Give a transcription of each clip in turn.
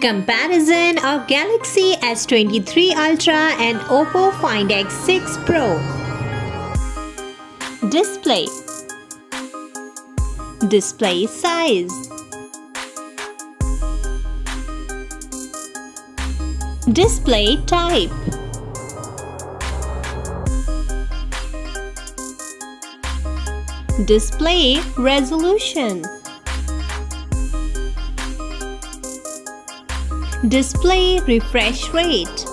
Comparison of Galaxy S23 Ultra and Oppo Find X6 Pro. Display. Display size. Display type. Display resolution. Display refresh rate.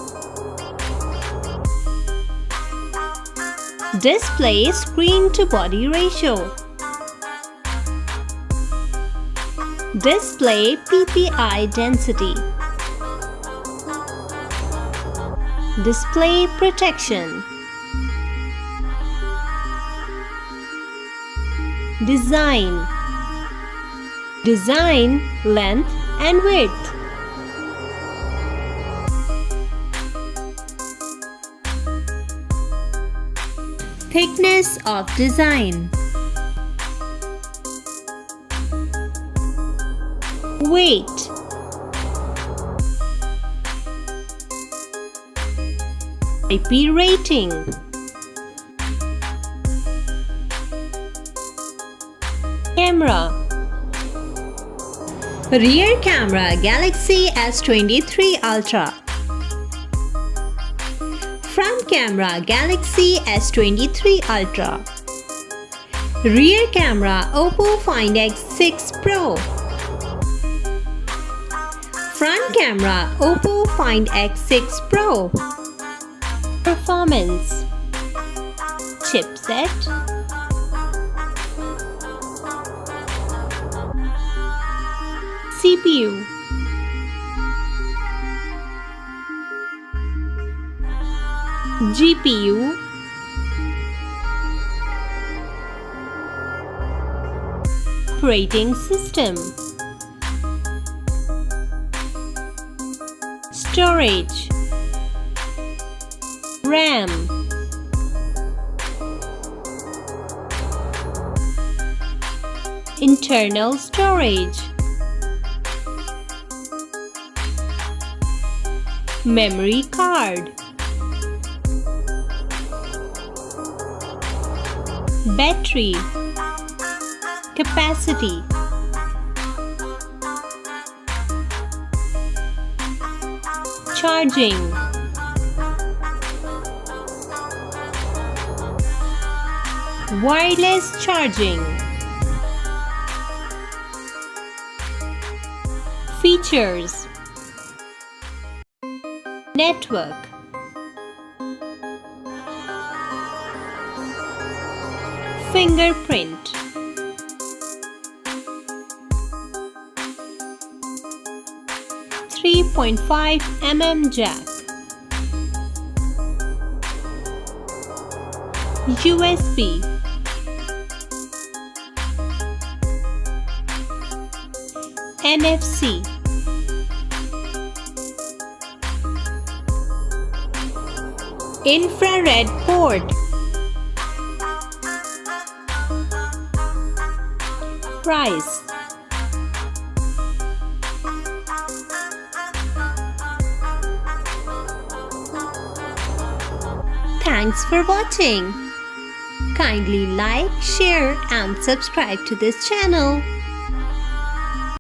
Display screen to body ratio. Display PPI density. Display protection. Design. Design length and width. Thickness of design. Weight. IP rating. Camera. Rear camera Galaxy S23 Ultra. Front camera Galaxy S23 Ultra. Rear camera Oppo Find X6 Pro. Front camera Oppo Find X6 Pro. Performance. Chipset. CPU. GPU. Operating system. Storage. RAM. Internal storage. Memory card. Battery. Capacity. Charging. Wireless charging. Features. Network. Fingerprint. 3.5 mm jack. USB. NFC. Infrared port. Price. Thanks for watching. Kindly like, share and subscribe to this channel.